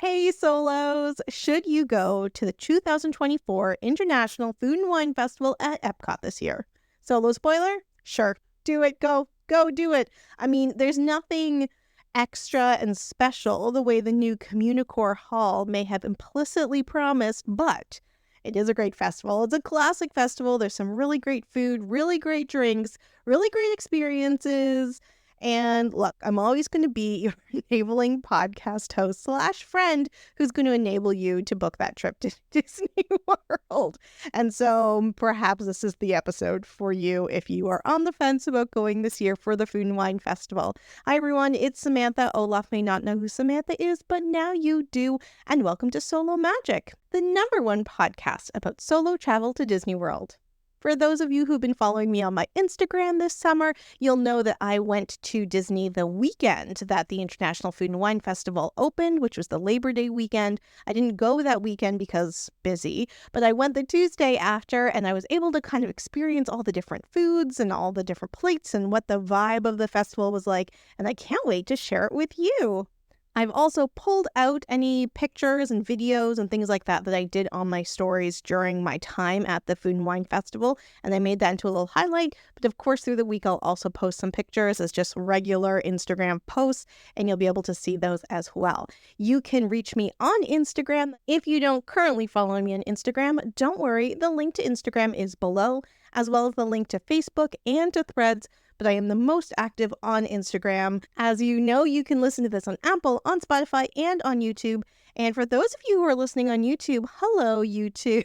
Hey Solos, should you go to the 2024 International Food and Wine Festival at EPCOT this year? Solo spoiler? Sure. Do it. Go do it. I mean, there's nothing extra and special the way the new Communicore Hall may have implicitly promised, but it is a great festival. It's a classic festival. There's some really great food, really great drinks, really great experiences. And look, I'm always going to be your enabling podcast host / friend who's going to enable you to book that trip to Disney World. And so perhaps this is the episode for you if you are on the fence about going this year for the Food and Wine Festival. Hi, everyone. It's Samantha. Olaf may not know who Samantha is, but now you do. And welcome to Solo Magic, the #1 podcast about solo travel to Disney World. For those of you who've been following me on my Instagram this summer, you'll know that I went to Disney the weekend that the International Food and Wine Festival opened, which was the Labor Day weekend. I didn't go that weekend because busy, but I went the Tuesday after, and I was able to kind of experience all the different foods and all the different plates and what the vibe of the festival was like, and I can't wait to share it with you. I've also pulled out any pictures and videos and things like that I did on my stories during my time at the Food and Wine Festival, and I made that into a little highlight. But of course, through the week, I'll also post some pictures as just regular Instagram posts, and you'll be able to see those as well. You can reach me on Instagram. If you don't currently follow me on Instagram, don't worry. The link to Instagram is below, as well as the link to Facebook and to Threads. But I am the most active on Instagram. As you know, you can listen to this on Apple, on Spotify, and on YouTube. And for those of you who are listening on YouTube, hello, YouTube.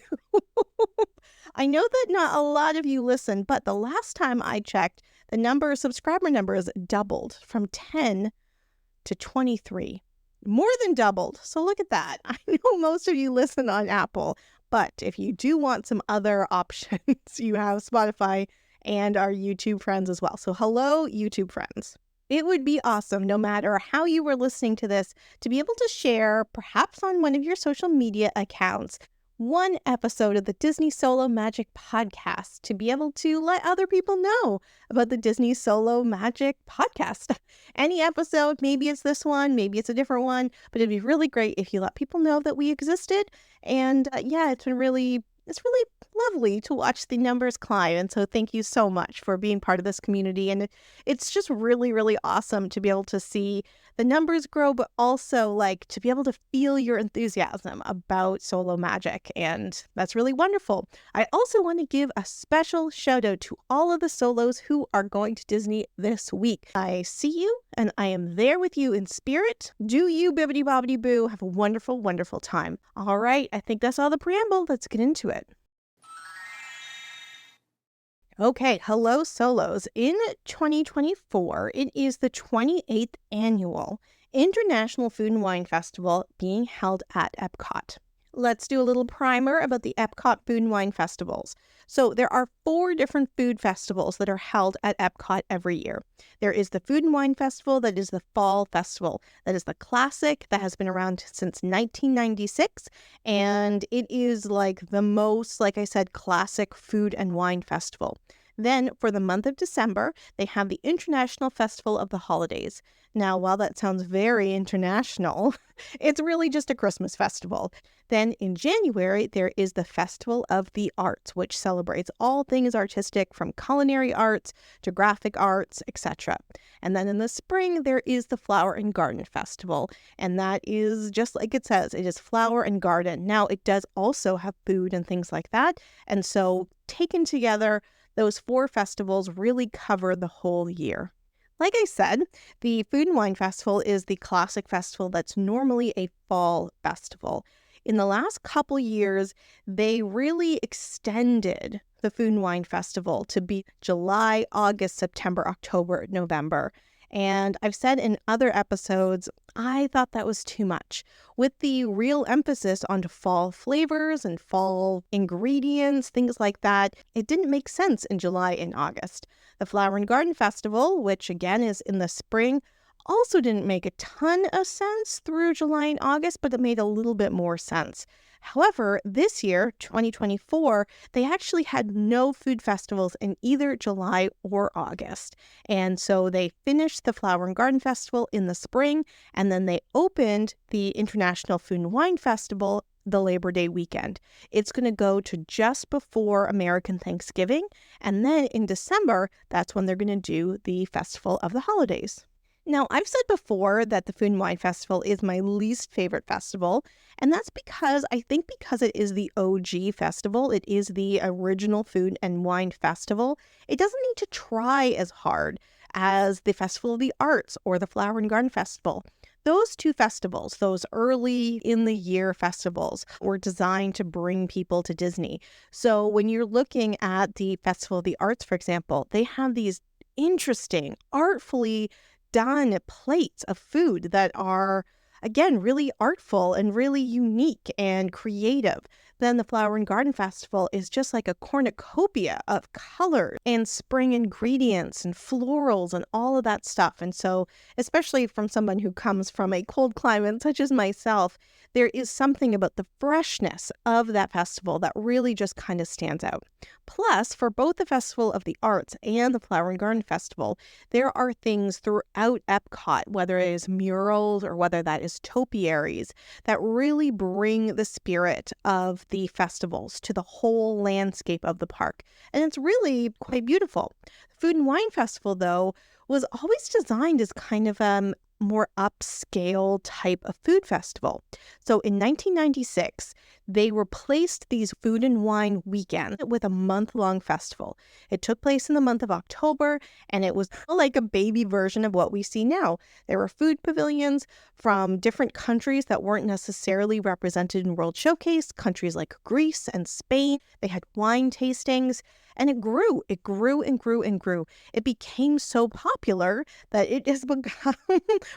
I know that not a lot of you listen, but the last time I checked, the subscriber numbers doubled from 10 to 23. More than doubled. So look at that. I know most of you listen on Apple, but if you do want some other options, you have Spotify and our YouTube friends as well. So hello, YouTube friends. It would be awesome, no matter how you were listening to this, to be able to share, perhaps on one of your social media accounts, one episode of the Disney Solo Magic podcast to be able to let other people know about the Disney Solo Magic podcast. Any episode, maybe it's this one, maybe it's a different one, but it'd be really great if you let people know that we existed. And it's really lovely to watch the numbers climb. And so thank you so much for being part of this community. And it's just really, really awesome to be able to see the numbers grow, but also like to be able to feel your enthusiasm about Solo Magic. And that's really wonderful. I also want to give a special shout out to all of the solos who are going to Disney this week. I see you and I am there with you in spirit. Do you, bibbidi bobbidi boo, have a wonderful, wonderful time. All right, I think that's all the preamble. Let's get into it. Okay, hello solos. In 2024, it is the 28th annual International Food and Wine Festival being held at EPCOT. Let's do a little primer about the EPCOT Food and Wine Festivals. So there are 4 different food festivals that are held at EPCOT every year. There is the Food and Wine Festival, that is the Fall Festival. That is the classic that has been around since 1996. And it is like the most, like I said, classic food and wine festival. Then for the month of December, they have the International Festival of the Holidays. Now, while that sounds very international, it's really just a Christmas festival. Then in January, there is the Festival of the Arts, which celebrates all things artistic from culinary arts to graphic arts, etc. And then in the spring, there is the Flower and Garden Festival. And that is just like it says, it is flower and garden. Now, it does also have food and things like that. And so taken together, those 4 festivals really cover the whole year. Like I said, the Food and Wine Festival is the classic festival that's normally a fall festival. In the last couple years, they really extended the Food and Wine Festival to be July, August, September, October, November. And I've said in other episodes, I thought that was too much. With the real emphasis on fall flavors and fall ingredients, things like that, it didn't make sense in July and August. The Flower and Garden Festival, which again is in the spring, also didn't make a ton of sense through July and August, but it made a little bit more sense. However, this year, 2024, they actually had no food festivals in either July or August. And so they finished the Flower and Garden Festival in the spring, and then they opened the International Food and Wine Festival the Labor Day weekend. It's going to go to just before American Thanksgiving, and then in December, that's when they're going to do the Festival of the Holidays. Now, I've said before that the Food and Wine Festival is my least favorite festival, and that's because it is the OG festival, it is the original Food and Wine Festival, it doesn't need to try as hard as the Festival of the Arts or the Flower and Garden Festival. Those two festivals, those early in the year festivals, were designed to bring people to Disney. So when you're looking at the Festival of the Arts, for example, they have these interesting, artfully done plates of food that are, again, really artful and really unique and creative. Then the Flower and Garden Festival is just like a cornucopia of colors and spring ingredients and florals and all of that stuff. And so, especially from someone who comes from a cold climate such as myself, there is something about the freshness of that festival that really just kind of stands out. Plus, for both the Festival of the Arts and the Flower and Garden Festival, there are things throughout EPCOT, whether it is murals or whether that is topiaries, that really bring the spirit of the festivals to the whole landscape of the park. And it's really quite beautiful. The Food and Wine Festival, though, was always designed as kind of more upscale type of food festival. So in 1996, they replaced these food and wine weekends with a month-long festival. It took place in the month of October, and it was like a baby version of what we see now. There were food pavilions from different countries that weren't necessarily represented in World Showcase, countries like Greece and Spain. They had wine tastings. And it grew and grew and grew. It became so popular that it has become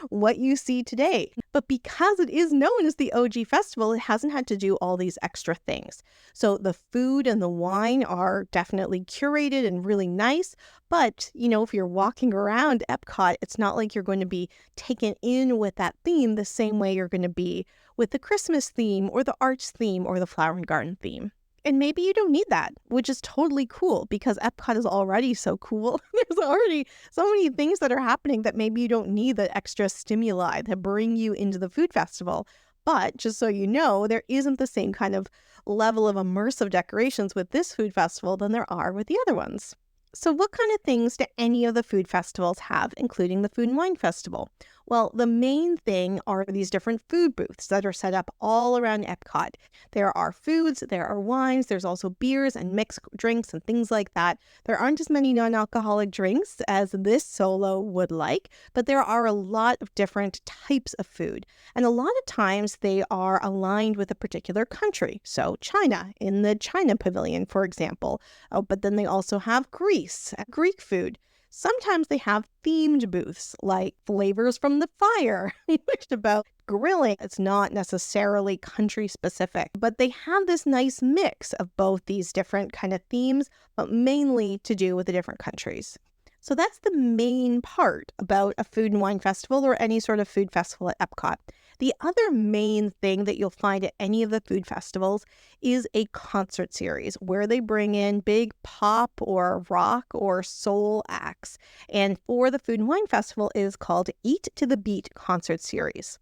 what you see today. But because it is known as the OG festival, it hasn't had to do all these extra things. So the food and the wine are definitely curated and really nice. But, if you're walking around EPCOT, it's not like you're going to be taken in with that theme the same way you're going to be with the Christmas theme or the arts theme or the flower and garden theme. And maybe you don't need that, which is totally cool because EPCOT is already so cool. There's already so many things that are happening that maybe you don't need the extra stimuli to bring you into the food festival. But just so you know, there isn't the same kind of level of immersive decorations with this food festival than there are with the other ones. So what kind of things do any of the food festivals have, including the Food and Wine Festival? Well, the main thing are these different food booths that are set up all around EPCOT. There are foods, there are wines, there's also beers and mixed drinks and things like that. There aren't as many non-alcoholic drinks as this solo would like, but there are a lot of different types of food. And a lot of times they are aligned with a particular country. So China, in the China Pavilion, for example. Oh, but then they also have Greece, Greek food. Sometimes they have themed booths like Flavors from the Fire, which is about grilling. It's not necessarily country specific, but they have this nice mix of both these different kind of themes, but mainly to do with the different countries. So that's the main part about a food and wine festival or any sort of food festival at EPCOT. The other main thing that you'll find at any of the food festivals is a concert series where they bring in big pop or rock or soul acts. And for the Food and Wine Festival, it is called Eat to the Beat concert series.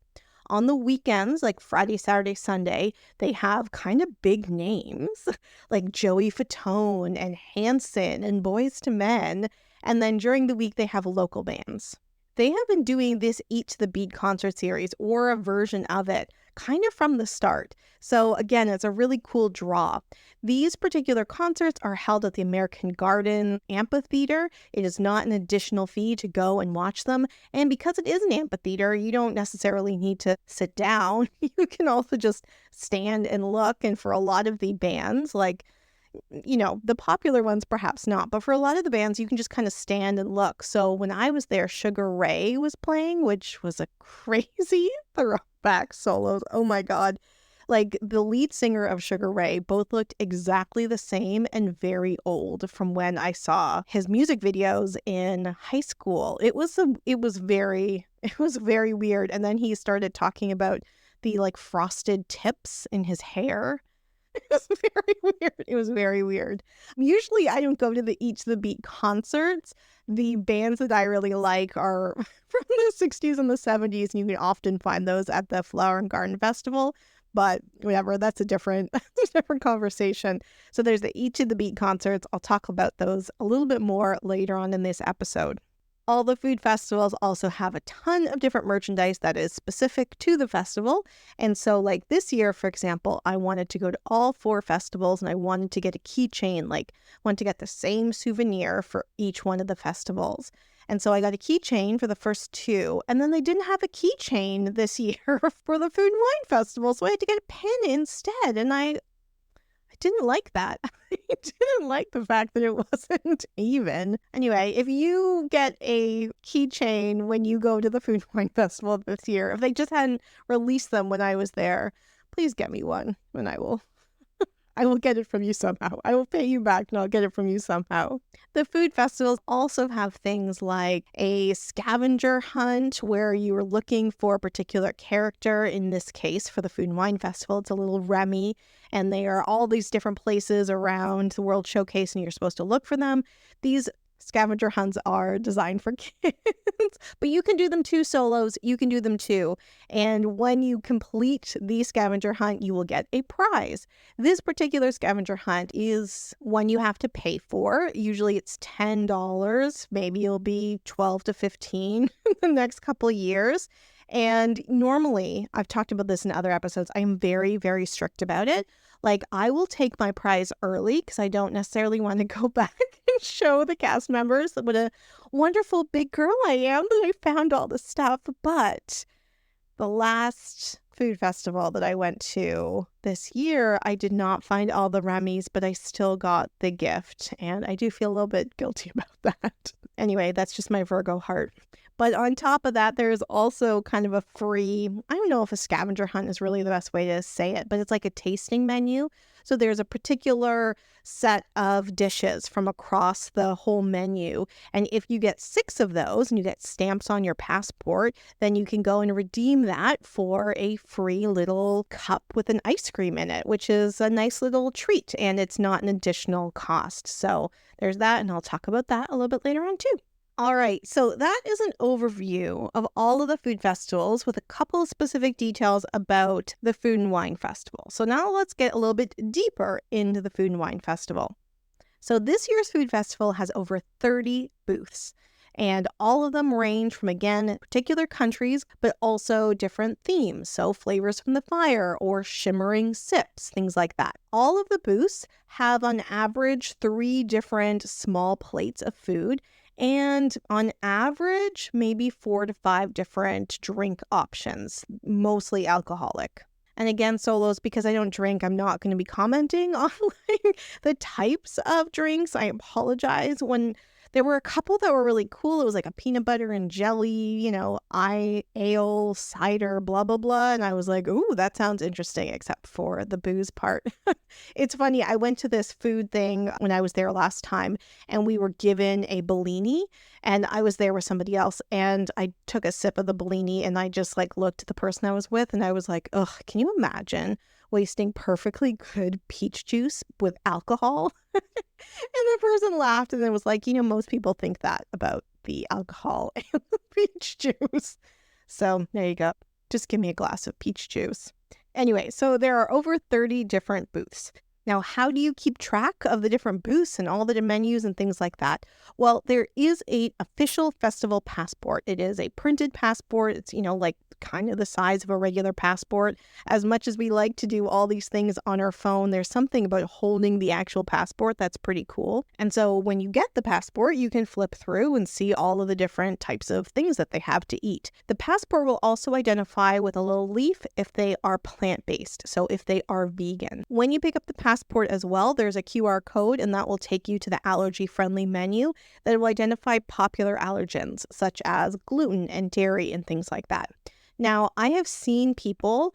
On the weekends, like Friday, Saturday, Sunday, they have kind of big names like Joey Fatone and Hanson and Boyz II Men. And then during the week, they have local bands. They have been doing this Eat to the Beat concert series or a version of it kind of from the start. So again, it's a really cool draw. These particular concerts are held at the American Garden Amphitheater. It is not an additional fee to go and watch them. And because it is an amphitheater, you don't necessarily need to sit down. You can also just stand and look. And for a lot of the bands, like the popular ones, perhaps not, but for a lot of the bands, you can just kind of stand and look. So when I was there, Sugar Ray was playing, which was a crazy throwback solos. Oh my God. Like the lead singer of Sugar Ray both looked exactly the same and very old from when I saw his music videos in high school. It was very It was very weird. And then he started talking about the like frosted tips in his hair. It was very weird. It was very weird. Usually I don't go to the Eat to the Beat concerts. The bands that I really like are from the 60s and the 70s, and you can often find those at the Flower and Garden Festival. But whatever, that's a different conversation. So there's the Eat to the Beat concerts. I'll talk about those a little bit more later on in this episode. All the food festivals also have a ton of different merchandise that is specific to the festival. And so like this year, for example, I wanted to go to all 4 festivals and I wanted to get a keychain, like wanted to get the same souvenir for each one of the festivals. And so I got a keychain for the first 2, and then they didn't have a keychain this year for the Food and Wine Festival, so I had to get a pin instead, and I didn't like that. I didn't like the fact that it wasn't even. Anyway, if you get a keychain when you go to the Food and Wine Festival this year, if they just hadn't released them when I was there, please get me one, and I will get it from you somehow. I will pay you back and I'll get it from you somehow. The food festivals also have things like a scavenger hunt where you are looking for a particular character. In this case, for the Food and Wine Festival, it's a little Remy, and they are all these different places around the World Showcase and you're supposed to look for them. These scavenger hunts are designed for kids, but you can do them 2 solos. You can do them 2. And when you complete the scavenger hunt, you will get a prize. This particular scavenger hunt is one you have to pay for. Usually it's $10. Maybe it'll be 12 to 15 the next couple of years. And normally, I've talked about this in other episodes, I am very, very strict about it. Like, I will take my prize early because I don't necessarily want to go back and show the cast members what a wonderful big girl I am that I found all this stuff. But the last food festival that I went to this year, I did not find all the Remy's, but I still got the gift. And I do feel a little bit guilty about that. Anyway, that's just my Virgo heart. But on top of that, there's also kind of a free, I don't know if a scavenger hunt is really the best way to say it, but it's like a tasting menu. So there's a particular set of dishes from across the whole menu. And if you get 6 of those and you get stamps on your passport, then you can go and redeem that for a free little cup with an ice cream in it, which is a nice little treat. And it's not an additional cost. So there's that. And I'll talk about that a little bit later on too. All right, so that is an overview of all of the food festivals with a couple of specific details about the Food and Wine Festival. So now let's get a little bit deeper into the Food and Wine Festival. So this year's food festival has over 30 booths, and all of them range from, again, particular countries, but also different themes. So flavors from the fire or shimmering sips, things like that. All of the booths have on average 3 different small plates of food, and on average, maybe 4 to 5 different drink options, mostly alcoholic. And again, solos, because I don't drink, I'm not going to be commenting on like the types of drinks. I apologize. When there were a couple that were really cool, it was like a peanut butter and jelly, ale, cider, blah, blah, blah. And I was like, ooh, that sounds interesting, except for the booze part. It's funny. I went to this food thing when I was there last time, and we were given a Bellini, and I was there with somebody else, and I took a sip of the Bellini, and I just like looked at the person I was with, and I was like, ugh, can you imagine wasting perfectly good peach juice with alcohol? And the person laughed and then was like, most people think that about the alcohol and the peach juice. So there you go. Just give me a glass of peach juice. Anyway, so there are over 30 different booths. Now, how do you keep track of the different booths and all the menus and things like that? Well, there is an official festival passport. It is a printed passport. It's, like kind of the size of a regular passport. As much as we like to do all these things on our phone, there's something about holding the actual passport that's pretty cool. And so when you get the passport, you can flip through and see all of the different types of things that they have to eat. The passport will also identify with a little leaf if they are plant-based, so if they are vegan. When you pick up the passport as well, there's a QR code, and that will take you to the allergy-friendly menu that will identify popular allergens, such as gluten and dairy and things like that. Now, I have seen people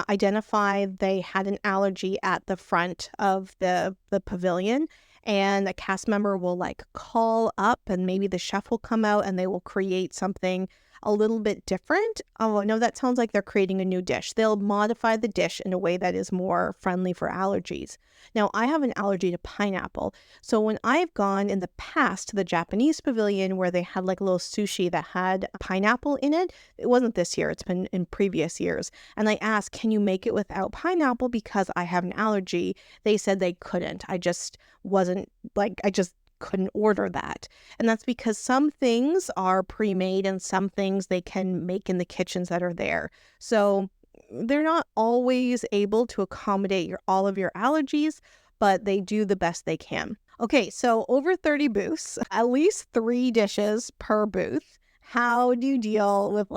identify they had an allergy at the front of the pavilion, and a cast member will like call up, and maybe the chef will come out and they will create something a little bit different. Oh, no, that sounds like they're creating a new dish. They'll modify the dish in a way that is more friendly for allergies. Now, I have an allergy to pineapple. So when I've gone in the past to the Japanese pavilion where they had like a little sushi that had pineapple in it, it wasn't this year, it's been in previous years. And I asked, can you make it without pineapple because I have an allergy? They said they couldn't. I just couldn't order that. And that's because some things are pre-made and some things they can make in the kitchens that are there. So they're not always able to accommodate all of your allergies, but they do the best they can. Okay, so over 30 booths, at least 3 dishes per booth. How do you deal with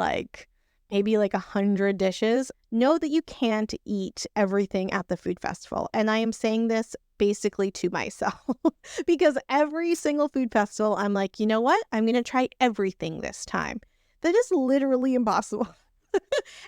maybe 100 dishes? Know that you can't eat everything at the food festival. And I am saying this basically to myself because every single food festival, I'm like, you know what? I'm going to try everything this time. That is literally impossible.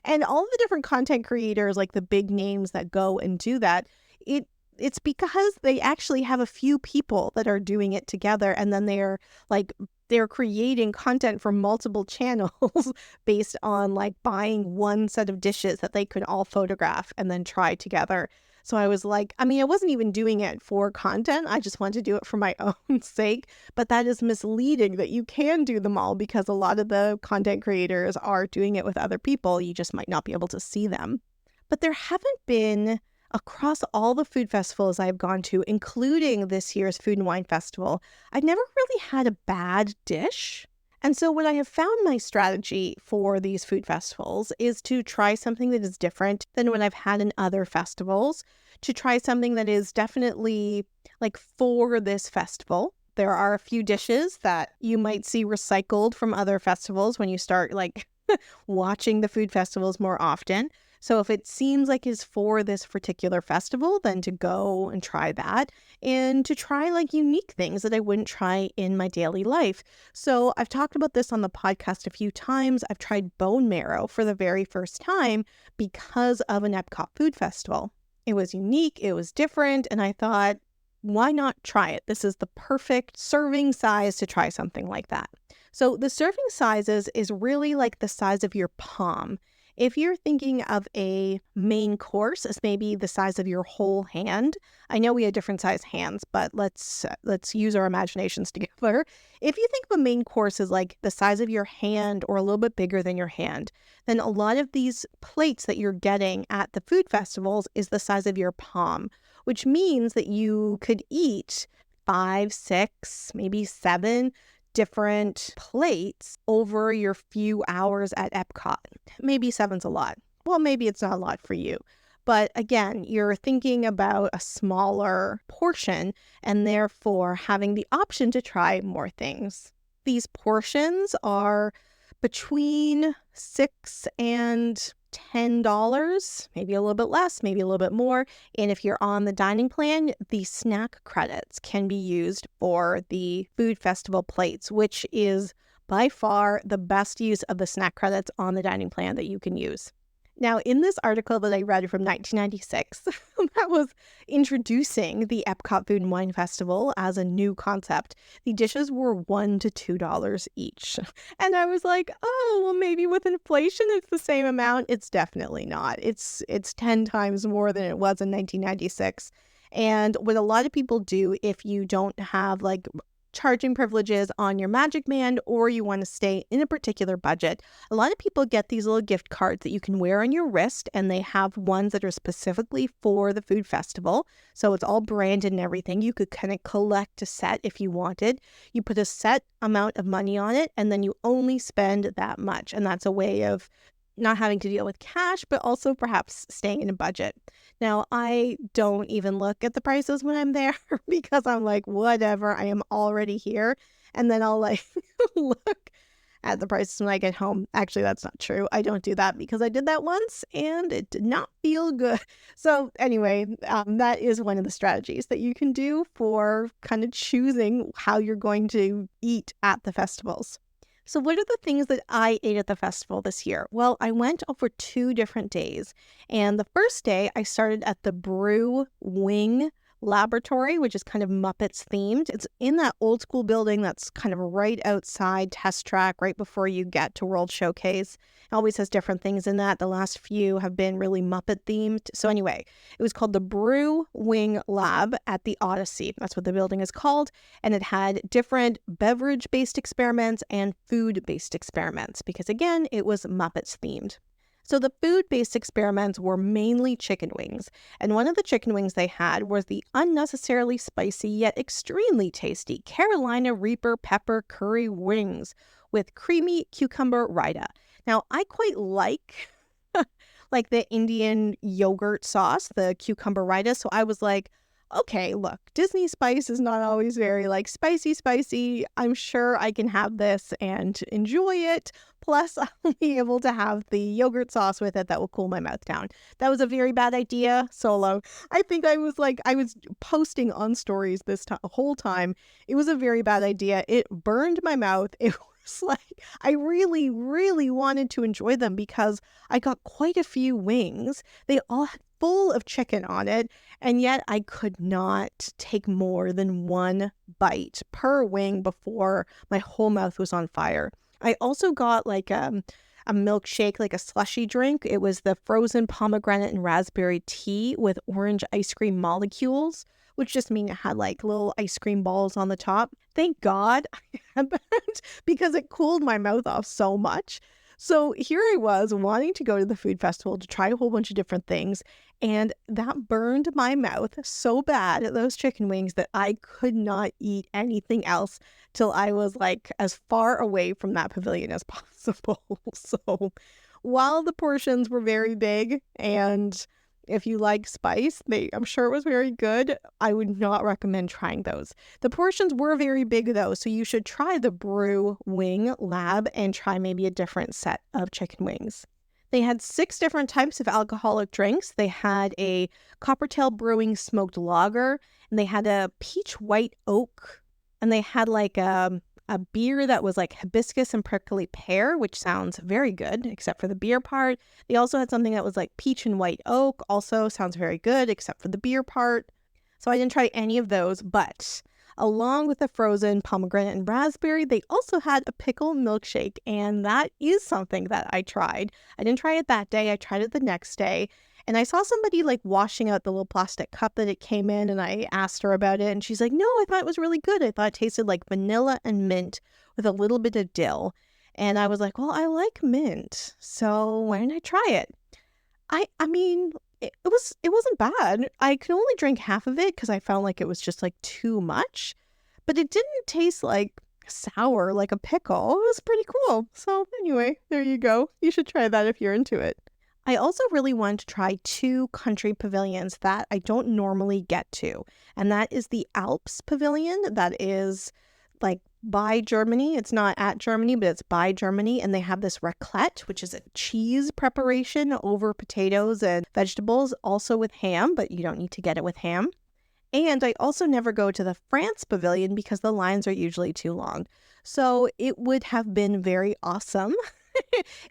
And all of the different content creators, like the big names that go and do that, it's because they actually have a few people that are doing it together, and then they're creating content for multiple channels based on buying one set of dishes that they could all photograph and then try together. So I was like, I wasn't even doing it for content. I just wanted to do it for my own sake. But that is misleading that you can do them all because a lot of the content creators are doing it with other people. You just might not be able to see them. But there haven't been, across all the food festivals I've gone to, including this year's Food and Wine Festival, I've never really had a bad dish. And so what I have found my strategy for these food festivals is to try something that is different than what I've had in other festivals, to try something that is definitely for this festival. There are a few dishes that you might see recycled from other festivals when you start watching the food festivals more often. So if it seems like it's for this particular festival, then to go and try that and to try unique things that I wouldn't try in my daily life. So I've talked about this on the podcast a few times. I've tried bone marrow for the very first time because of an EPCOT Food Festival. It was unique, it was different, and I thought, why not try it? This is the perfect serving size to try something like that. So the serving sizes is really the size of your palm. If you're thinking of a main course as maybe the size of your whole hand, I know we have different size hands, but let's use our imaginations together. If you think of a main course as the size of your hand or a little bit bigger than your hand, then a lot of these plates that you're getting at the food festivals is the size of your palm, which means that you could eat 5, 6, maybe 7 different plates over your few hours at EPCOT. Maybe 7's a lot. Well, maybe it's not a lot for you. But again, you're thinking about a smaller portion and therefore having the option to try more things. These portions are between $6 and $10, maybe a little bit less, maybe a little bit more. And if you're on the dining plan, the snack credits can be used for the food festival plates, which is by far the best use of the snack credits on the dining plan that you can use. Now, in this article that I read from 1996, that was introducing the EPCOT Food and Wine Festival as a new concept, the dishes were $1 to $2 each. And I was like, oh, well, maybe with inflation, it's the same amount. It's definitely not. It's 10 times more than it was in 1996. And what a lot of people do, if you don't have charging privileges on your Magic Band or you want to stay in a particular budget, a lot of people get these little gift cards that you can wear on your wrist, and they have ones that are specifically for the food festival. So it's all branded and everything. You could kind of collect a set if you wanted. You put a set amount of money on it, and then you only spend that much. And that's a way of not having to deal with cash, but also perhaps staying in a budget. Now, I don't even look at the prices when I'm there because I'm like, whatever, I am already here. And then I'll look at the prices when I get home. Actually, that's not true. I don't do that because I did that once and it did not feel good. So anyway, that is one of the strategies that you can do for kind of choosing how you're going to eat at the festivals. So what are the things that I ate at the festival this year? Well, I went over 2 different days. And the first day, I started at the Brew Wing Laboratory, which is kind of Muppets themed. It's in that old school building that's kind of right outside Test Track, right before you get to World Showcase. It always has different things in that. The last few have been really Muppet themed. So anyway, it was called the Brew Wing Lab at the Odyssey. That's what the building is called. And it had different beverage-based experiments and food-based experiments because, again, it was Muppets themed. So the food-based experiments were mainly chicken wings, and one of the chicken wings they had was the unnecessarily spicy yet extremely tasty Carolina Reaper pepper curry wings with creamy cucumber raita. Now, I quite like like the Indian yogurt sauce, the cucumber raita, so I was like, okay, look, Disney spice is not always very like spicy. I'm sure I can have this and enjoy it. Plus, I'll be able to have the yogurt sauce with it that will cool my mouth down. That was a very bad idea, Solo. I think I was posting on stories this whole time. It was a very bad idea. It burned my mouth. It was like, I really, really wanted to enjoy them because I got quite a few wings. They all had full of chicken on it, and yet I could not take more than one bite per wing before my whole mouth was on fire. I also got like a milkshake, like a slushy drink. It was the frozen pomegranate and raspberry tea with orange ice cream molecules, which just mean it had like little ice cream balls on the top. Thank God I had that because it cooled my mouth off so much. So here I was wanting to go to the food festival to try a whole bunch of different things, and that burned my mouth so bad at those chicken wings that I could not eat anything else till I was like as far away from that pavilion as possible. So while the portions were very big, and if you like spice, I'm sure it was very good, I would not recommend trying those. The portions were very big though, so you should try the Brew Wing Lab and try maybe a different set of chicken wings. They had 6 different types of alcoholic drinks. They had a Coppertail Brewing smoked lager, and they had a peach white oak, and they had like a beer that was like hibiscus and prickly pear, which sounds very good, except for the beer part. They also had something that was like peach and white oak, also sounds very good, except for the beer part. So I didn't try any of those, but along with the frozen pomegranate and raspberry, they also had a pickle milkshake, and that is something that I tried. I didn't try it that day, I tried it the next day. And I saw somebody like washing out the little plastic cup that it came in, and I asked her about it, and she's like, no, I thought it was really good. I thought it tasted like vanilla and mint with a little bit of dill. And I was like, well, I like mint, so why didn't I try it? I mean, it wasn't bad. I could only drink half of it because I felt like it was just like too much, but it didn't taste like sour like a pickle. It was pretty cool. So anyway, there you go. You should try that if you're into it. I also really wanted to try 2 country pavilions that I don't normally get to, and that is the Alps Pavilion that is like by Germany. It's not at Germany, but it's by Germany, and they have this raclette, which is a cheese preparation over potatoes and vegetables, also with ham, but you don't need to get it with ham. And I also never go to the France Pavilion because the lines are usually too long. So it would have been very awesome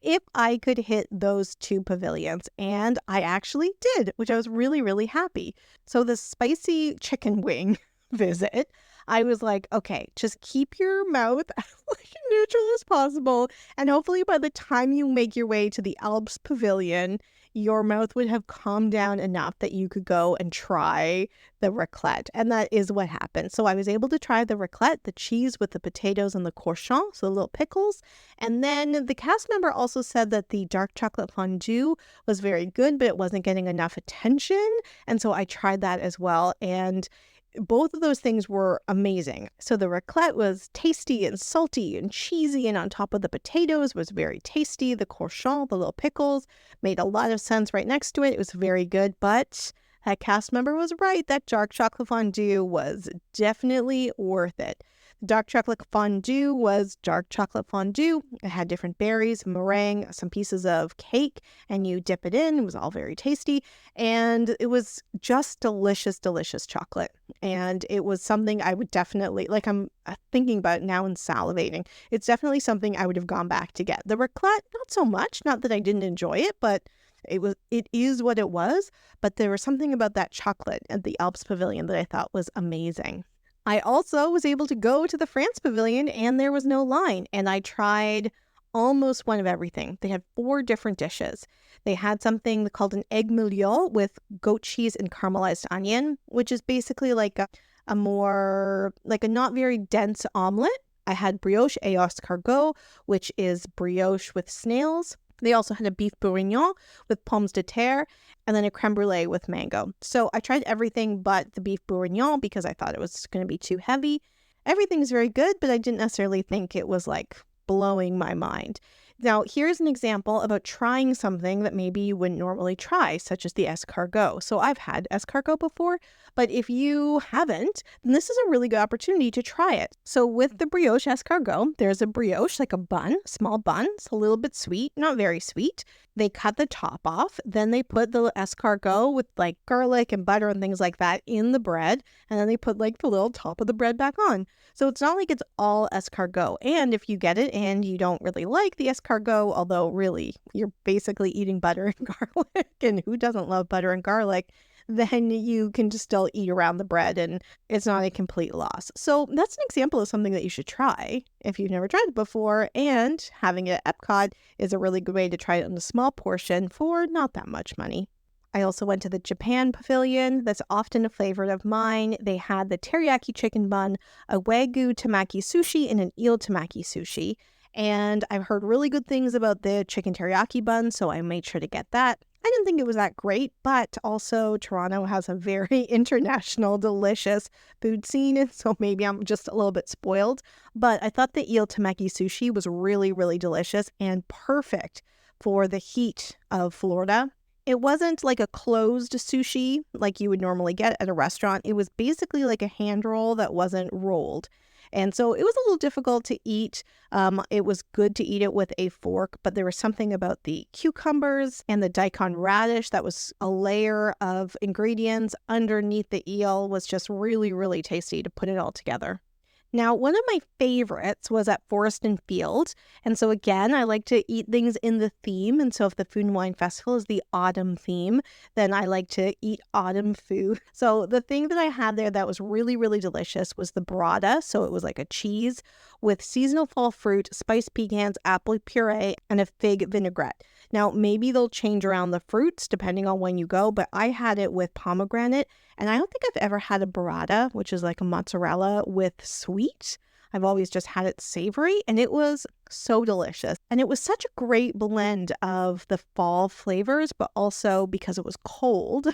if I could hit those 2 pavilions, and I actually did, which I was really, really happy. So the spicy chicken wing visit, I was like, okay, just keep your mouth like neutral as possible, and hopefully by the time you make your way to the Alps Pavilion, your mouth would have calmed down enough that you could go and try the raclette. And that is what happened. So I was able to try the raclette, the cheese with the potatoes and the cornichons, so the little pickles. And then the cast member also said that the dark chocolate fondue was very good, but it wasn't getting enough attention. And so I tried that as well. And both of those things were amazing. So the raclette was tasty and salty and cheesy, and on top of the potatoes was very tasty. The cornichon, the little pickles, made a lot of sense right next to it. It was very good, but that cast member was right. That dark chocolate fondue was definitely worth it. Dark chocolate fondue was dark chocolate fondue. It had different berries, meringue, some pieces of cake, and you dip it in. It was all very tasty, and it was just delicious, delicious chocolate. And it was something I would definitely, like, I'm thinking about it now and salivating. It's definitely something I would have gone back to get. The raclette, not so much. Not that I didn't enjoy it, but It is what it was, but there was something about that chocolate at the Alps Pavilion that I thought was amazing. I also was able to go to the France Pavilion and there was no line, and I tried almost one of everything. They had 4 different dishes. They had something called an egg milieu with goat cheese and caramelized onion, which is basically like a more, like a not very dense omelet. I had brioche et escargot, which is brioche with snails. They also had a beef bourguignon with pommes de terre, and then a creme brulee with mango. So I tried everything but the beef bourguignon because I thought it was going to be too heavy. Everything's very good, but I didn't necessarily think it was like blowing my mind. Now, here's an example about trying something that maybe you wouldn't normally try, such as the escargot. So I've had escargot before, but if you haven't, then this is a really good opportunity to try it. So with the brioche escargot, there's a brioche, like a bun, small bun. It's a little bit sweet, not very sweet. They cut the top off, then they put the escargot with like garlic and butter and things like that in the bread, and then they put like the little top of the bread back on. So it's not like it's all escargot. And if you get it and you don't really like the escargot, although really you're basically eating butter and garlic, and who doesn't love butter and garlic, then you can just still eat around the bread and it's not a complete loss. So that's an example of something that you should try if you've never tried it before, and having it at EPCOT is a really good way to try it in a small portion for not that much money. I also went to the Japan Pavilion. That's often a favorite of mine. They had the teriyaki chicken bun, a wagyu tamaki sushi, and an eel tamaki sushi. And I've heard really good things about the chicken teriyaki bun, so I made sure to get that. I didn't think it was that great, but also Toronto has a very international, delicious food scene, and so maybe I'm just a little bit spoiled. But I thought the eel tamaki sushi was really, really delicious and perfect for the heat of Florida. It wasn't like a closed sushi like you would normally get at a restaurant. It was basically like a hand roll that wasn't rolled. And so it was a little difficult to eat. It was good to eat it with a fork, but there was something about the cucumbers and the daikon radish that was a layer of ingredients underneath the eel was just really, really tasty to put it all together. Now, one of my favorites was at Forest and Field. And so again, I like to eat things in the theme. And so if the Food and Wine Festival is the autumn theme, then I like to eat autumn food. So the thing that I had there that was really, really delicious was the burrata. So it was like a cheese with seasonal fall fruit, spiced pecans, apple puree, and a fig vinaigrette. Now, maybe they'll change around the fruits depending on when you go, but I had it with pomegranate, and I don't think I've ever had a burrata, which is like a mozzarella with sweet. I've always just had it savory, and it was so delicious. And it was such a great blend of the fall flavors, but also because it was cold,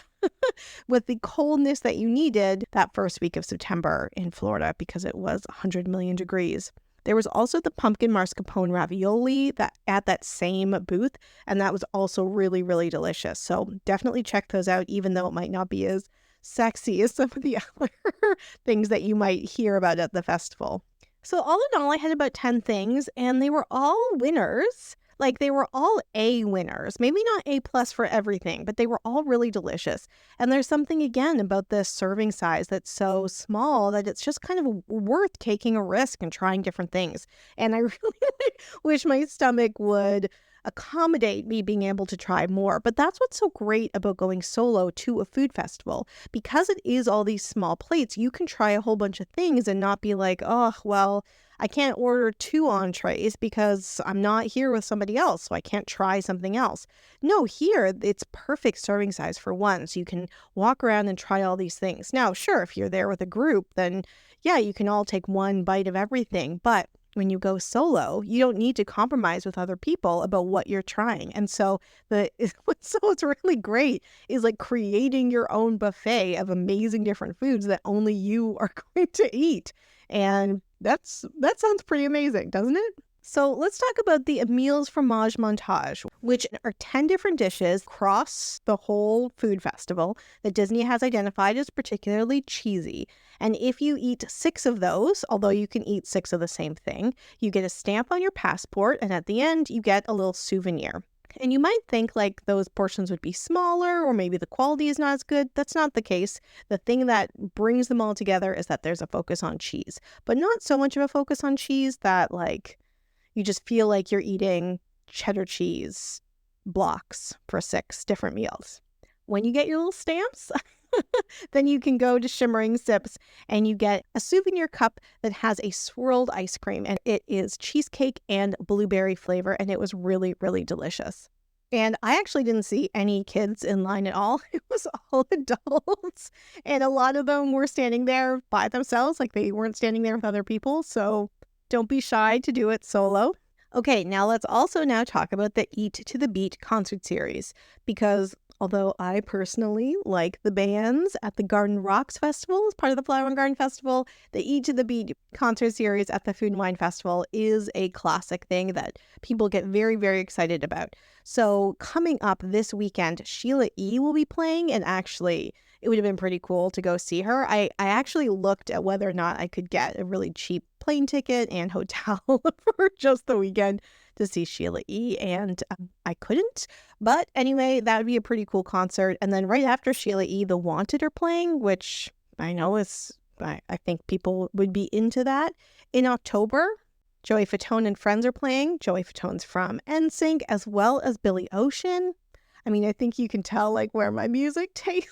with the coldness that you needed that first week of September in Florida because it was 100 million degrees. There was also the pumpkin mascarpone ravioli at that same booth, and that was also really, really delicious. So definitely check those out, even though it might not be as sexy as some of the other things that you might hear about at the festival. So all in all, I had about 10 things, and they were all winners. Like, they were all A winners, maybe not A plus for everything, but they were all really delicious. And there's something, again, about the serving size that's so small that it's just kind of worth taking a risk and trying different things. And I really wish my stomach would accommodate me being able to try more. But that's what's so great about going solo to a food festival. Because it is all these small plates, you can try a whole bunch of things and not be like, oh, well, I can't order 2 entrees because I'm not here with somebody else, so I can't try something else. No, here, it's perfect serving size for one, so you can walk around and try all these things. Now, sure, if you're there with a group, then yeah, you can all take one bite of everything, but when you go solo, you don't need to compromise with other people about what you're trying. And so what's really great is like creating your own buffet of amazing different foods that only you are going to eat. And that sounds pretty amazing, doesn't it? So let's talk about the Emil's Fromage Montage, which are 10 different dishes across the whole food festival that Disney has identified as particularly cheesy. And if you eat 6 of those, although you can eat 6 of the same thing, you get a stamp on your passport, and at the end, you get a little souvenir. And you might think like those portions would be smaller or maybe the quality is not as good. That's not the case. The thing that brings them all together is that there's a focus on cheese, but not so much of a focus on cheese that like you just feel like you're eating cheddar cheese blocks for 6 different meals. When you get your little stamps, then you can go to Shimmering Sips and you get a souvenir cup that has a swirled ice cream, and it is cheesecake and blueberry flavor, and it was really, really delicious. And I actually didn't see any kids in line at all. It was all adults, and a lot of them were standing there by themselves, like they weren't standing there with other people, so don't be shy to do it solo. Okay, now let's also now talk about the Eat to the Beat concert series, because although I personally like the bands at the Garden Rocks Festival as part of the Flower and Garden Festival, the Eat to the Beat concert series at the Food and Wine Festival is a classic thing that people get very, very excited about. So coming up this weekend, Sheila E. will be playing, and actually it would have been pretty cool to go see her. I actually looked at whether or not I could get a really cheap plane ticket and hotel for just the weekend to see Sheila E. and I couldn't. But anyway, that would be a pretty cool concert. And then right after Sheila E., The Wanted are playing, which I know is, I think people would be into that. In October, Joey Fatone and Friends are playing. Joey Fatone's from NSYNC, as well as Billy Ocean. I mean, I think you can tell like where my music tastes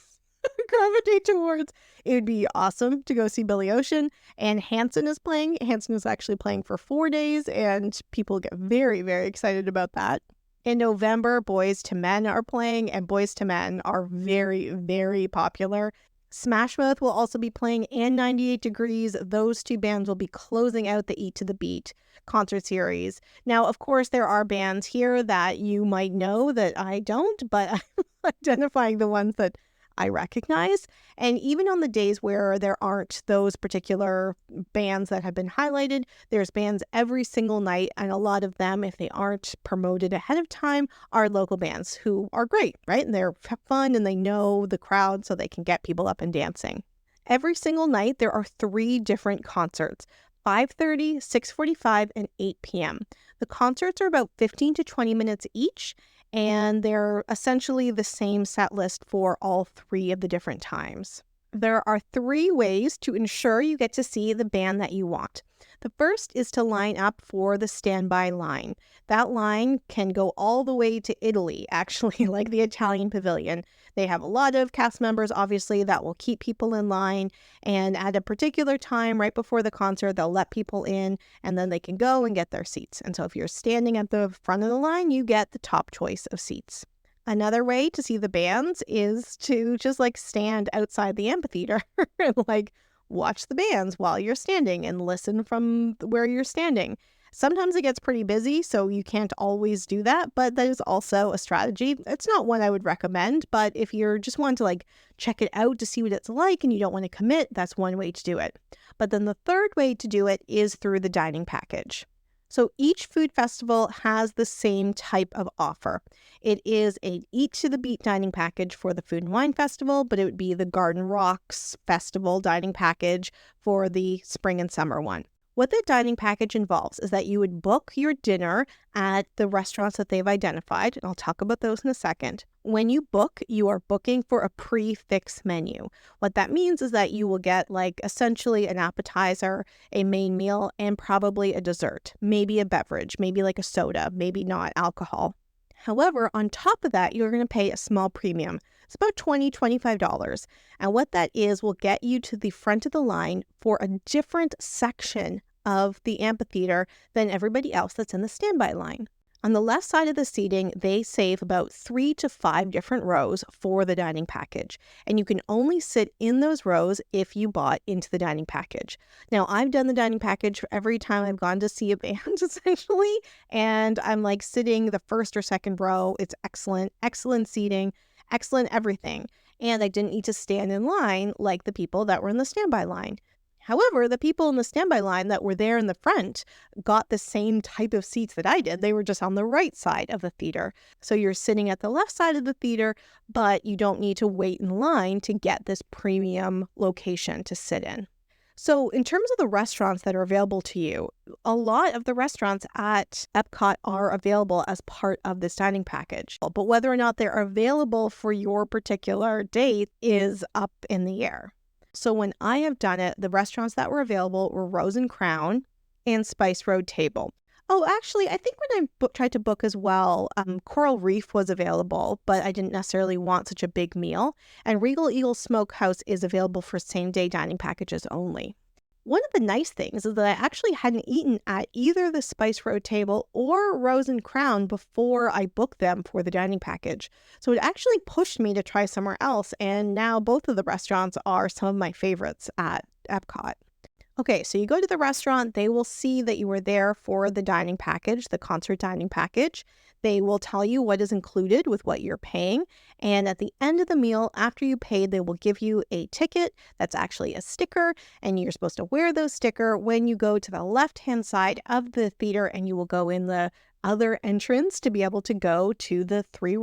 gravitate towards. It would be awesome to go see Billy Ocean. And Hanson is playing. Hanson is actually playing for 4 days, and people get very, very excited about that. In November, Boyz II Men are playing, and Boyz II Men are very, very popular. Smash Mouth will also be playing, and 98 Degrees. Those two bands will be closing out the Eat to the Beat concert series. Now, of course, there are bands here that you might know that I don't, but I'm identifying the ones that I recognize. And even on the days where there aren't those particular bands that have been highlighted, there's bands every single night, and a lot of them, if they aren't promoted ahead of time, are local bands who are great, right? And they're fun and they know the crowd, so they can get people up and dancing. Every single night there are 3 different concerts: 5:30, 6:45, and 8 p.m. The concerts are about 15 to 20 minutes each, and they're essentially the same set list for all 3 of the different times. There are 3 ways to ensure you get to see the band that you want. The first is to line up for the standby line. That line can go all the way to Italy, actually, like the Italian Pavilion. They have a lot of cast members, obviously, that will keep people in line. And at a particular time, right before the concert, they'll let people in, and then they can go and get their seats. And so if you're standing at the front of the line, you get the top choice of seats. Another way to see the bands is to just like stand outside the amphitheater and like watch the bands while you're standing and listen from where you're standing. Sometimes it gets pretty busy, so you can't always do that, but that is also a strategy. It's not one I would recommend, but if you're just wanting to like check it out to see what it's like and you don't want to commit, that's one way to do it. But then the third way to do it is through the dining package. So each food festival has the same type of offer. It is an Eat to the Beat dining package for the Food and Wine Festival, but it would be the Garden Rocks Festival dining package for the spring and summer one. What the dining package involves is that you would book your dinner at the restaurants that they've identified, and I'll talk about those in a second. When you book, you are booking for a prix-fixe menu. What that means is that you will get like essentially an appetizer, a main meal, and probably a dessert, maybe a beverage, maybe like a soda, maybe not alcohol. However, on top of that, you're going to pay a small premium. It's about $20, $25. And what that is will get you to the front of the line for a different section of the amphitheater than everybody else that's in the standby line. On the left side of the seating, they save about 3 to 5 different rows for the dining package. And you can only sit in those rows if you bought into the dining package. Now, I've done the dining package for every time I've gone to see a band, essentially. And I'm like sitting the first or second row. It's excellent, excellent seating, excellent everything. And I didn't need to stand in line like the people that were in the standby line. However, the people in the standby line that were there in the front got the same type of seats that I did. They were just on the right side of the theater. So you're sitting at the left side of the theater, but you don't need to wait in line to get this premium location to sit in. So in terms of the restaurants that are available to you, a lot of the restaurants at EPCOT are available as part of this dining package. But whether or not they're available for your particular date is up in the air. So when I have done it, the restaurants that were available were Rose and Crown and Spice Road Table. Oh, actually, I think when I tried to book as well, Coral Reef was available, but I didn't necessarily want such a big meal. And Regal Eagle Smokehouse is available for same-day dining packages only. One of the nice things is that I actually hadn't eaten at either the Spice Road table or Rose and Crown before I booked them for the dining package. So it actually pushed me to try somewhere else, and now both of the restaurants are some of my favorites at Epcot. Okay, so you go to the restaurant, they will see that you were there for the dining package, the concert dining package. They will tell you what is included with what you're paying. And at the end of the meal, after you paid, they will give you a ticket that's actually a sticker. And you're supposed to wear those sticker when you go to the left-hand side of the theater, and you will go in the other entrance to be able to go to the 3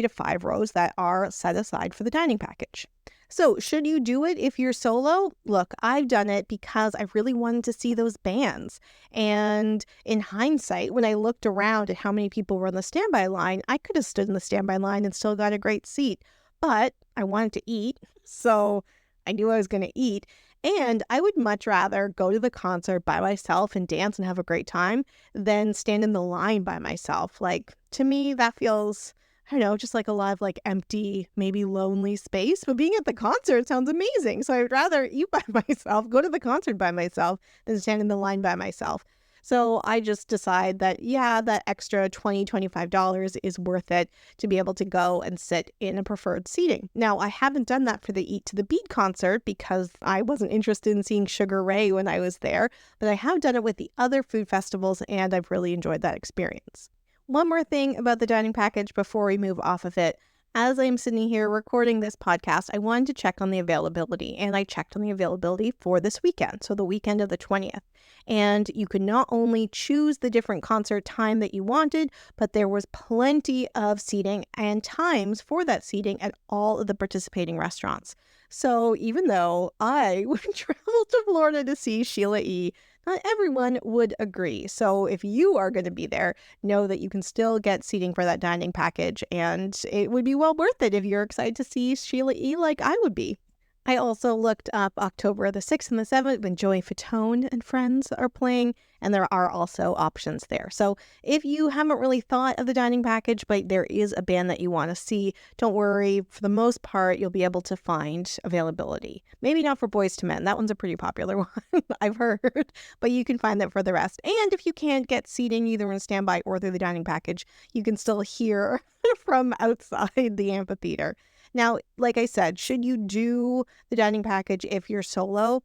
to 5 rows that are set aside for the dining package. So should you do it if you're solo? Look, I've done it because I really wanted to see those bands. And in hindsight, when I looked around at how many people were on the standby line, I could have stood in the standby line and still got a great seat. But I wanted to eat, so I knew I was going to eat. And I would much rather go to the concert by myself and dance and have a great time than stand in the line by myself. Like, to me, that feels, I don't know, just like a lot of like empty, maybe lonely space. But being at the concert sounds amazing. So I'd rather eat by myself, go to the concert by myself, than stand in the line by myself. So I just decide that, yeah, that extra $20, $25 is worth it to be able to go and sit in a preferred seating. Now, I haven't done that for the Eat to the Beat concert because I wasn't interested in seeing Sugar Ray when I was there, but I have done it with the other food festivals, and I've really enjoyed that experience. One more thing about the dining package before we move off of it. As I'm sitting here recording this podcast, I wanted to check on the availability, and I checked on the availability for this weekend, so the weekend of the 20th. And you could not only choose the different concert time that you wanted, but there was plenty of seating and times for that seating at all of the participating restaurants. So even though I would travel to Florida to see Sheila E., not everyone would agree. So if you are going to be there, know that you can still get seating for that dining package, and it would be well worth it if you're excited to see Sheila E. like I would be. I also looked up October the 6th and the 7th when Joey Fatone and friends are playing, and there are also options there. So if you haven't really thought of the dining package, but there is a band that you want to see, don't worry. For the most part, you'll be able to find availability. Maybe not for Boys to Men. That one's a pretty popular one, I've heard, but you can find that for the rest. And if you can't get seating either in standby or through the dining package, you can still hear from outside the amphitheater. Now, like I said, should you do the dining package if you're solo?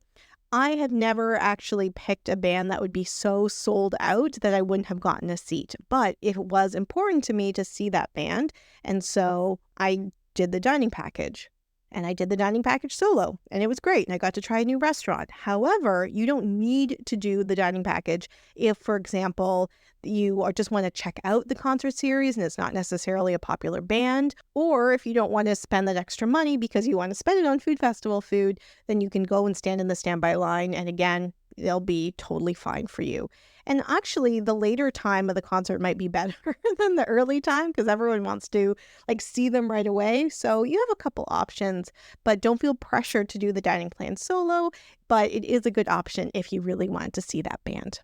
I have never actually picked a band that would be so sold out that I wouldn't have gotten a seat. But it was important to me to see that band, and so I did the dining package. And I did the dining package solo, and it was great, and I got to try a new restaurant. However, you don't need to do the dining package if, for example, you just want to check out the concert series and it's not necessarily a popular band, or if you don't want to spend that extra money because you want to spend it on food festival food, then you can go and stand in the standby line, and again, they'll be totally fine for you. And actually, the later time of the concert might be better than the early time because everyone wants to see them right away. So you have a couple options, but don't feel pressured to do the dining plan solo, but it is a good option if you really want to see that band.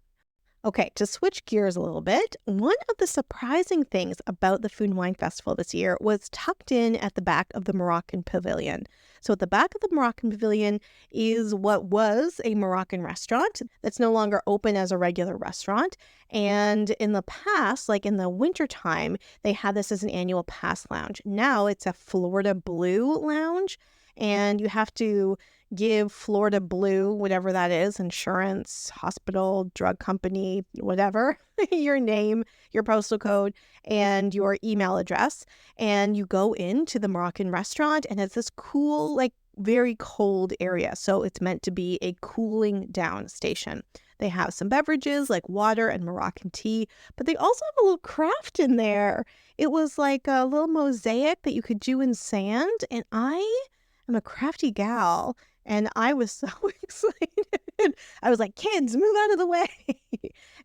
Okay, to switch gears a little bit, one of the surprising things about the Food and Wine Festival this year was tucked in at the back of the Moroccan Pavilion. So at the back of the Moroccan Pavilion is what was a Moroccan restaurant that's no longer open as a regular restaurant. And in the past, like in the wintertime, they had this as an annual pass lounge. Now it's a Florida Blue lounge, and you have to give Florida Blue, whatever that is, insurance, hospital, drug company, whatever, your name, your postal code, and your email address. And you go into the Moroccan restaurant, and it's this cool, very cold area. So it's meant to be a cooling down station. They have some beverages like water and Moroccan tea, but they also have a little craft in there. It was like a little mosaic that you could do in sand, and I am a crafty gal. And I was so excited. I was like, kids, move out of the way.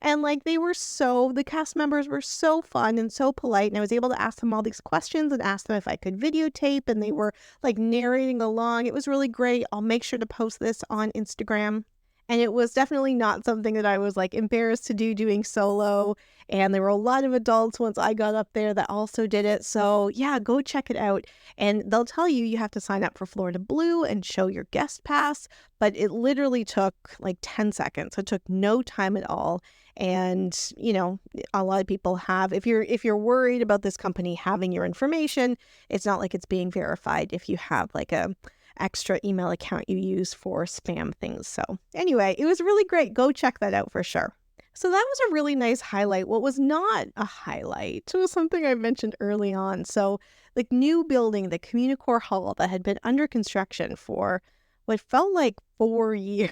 And the cast members were so fun and so polite. And I was able to ask them all these questions and ask them if I could videotape. And they were narrating along. It was really great. I'll make sure to post this on Instagram. And it was definitely not something that I was like embarrassed to do doing solo. And there were a lot of adults once I got up there that also did it. So yeah, go check it out. And they'll tell you you have to sign up for Florida Blue and show your guest pass. But it literally took like 10 seconds. It took no time at all. And, a lot of people have, if you're worried about this company having your information, it's not like it's being verified if you have like a extra email account you use for spam things. So anyway, it was really great. Go check that out for sure. So that was a really nice highlight. What was not a highlight was something I mentioned early on. So the new building, the Communicore Hall that had been under construction for what felt like 4 years,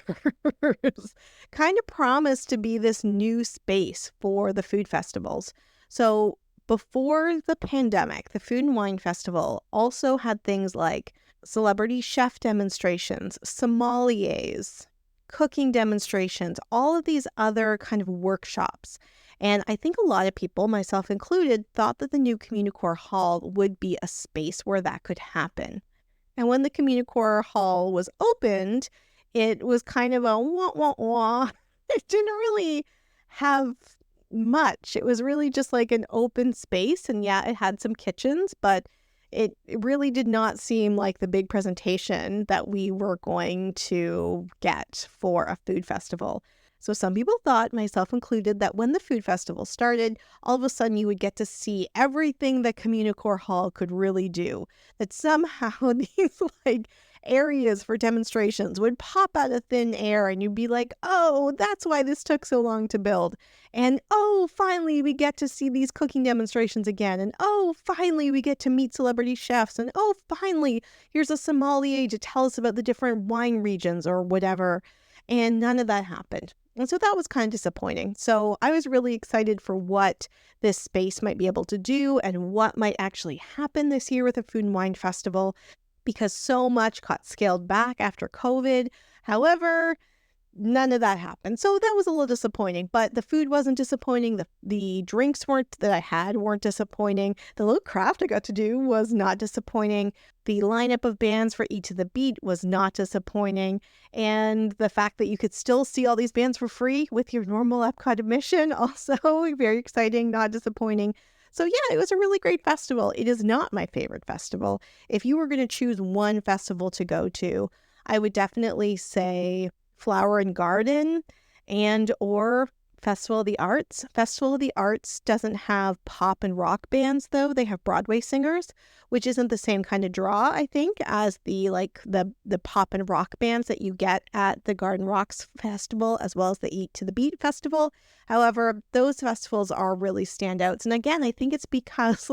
kind of promised to be this new space for the food festivals. So before the pandemic, the Food and Wine Festival also had things like celebrity chef demonstrations, sommeliers, cooking demonstrations, all of these other kind of workshops. And I think a lot of people, myself included, thought that the new Communicore Hall would be a space where that could happen. And when the Communicore Hall was opened, it was kind of a wah, wah, wah. It didn't really have much. It was really just like an open space. And yeah, it had some kitchens, but it really did not seem like the big presentation that we were going to get for a food festival. So some people thought, myself included, that when the food festival started, all of a sudden you would get to see everything that Communicore Hall could really do. That somehow these like areas for demonstrations would pop out of thin air and you'd be like, oh, that's why this took so long to build. And oh, finally we get to see these cooking demonstrations again. And oh, finally we get to meet celebrity chefs. And oh, finally here's a sommelier to tell us about the different wine regions or whatever. And none of that happened. And so that was kind of disappointing. So I was really excited for what this space might be able to do and what might actually happen this year with the Food and Wine Festival, because so much got scaled back after COVID. However, none of that happened. So that was a little disappointing, but the food wasn't disappointing. The drinks that I had weren't disappointing. The little craft I got to do was not disappointing. The lineup of bands for Eat to the Beat was not disappointing. And the fact that you could still see all these bands for free with your normal EPCOT admission, also very exciting, not disappointing. So yeah, it was a really great festival. It is not my favorite festival. If you were going to choose one festival to go to, I would definitely say Flower and Garden or Festival of the Arts. Festival of the Arts doesn't have pop and rock bands though. They have Broadway singers, which isn't the same kind of draw, I think, as the pop and rock bands that you get at the Garden Rocks Festival as well as the Eat to the Beat Festival. However, those festivals are really standouts. And again, I think it's because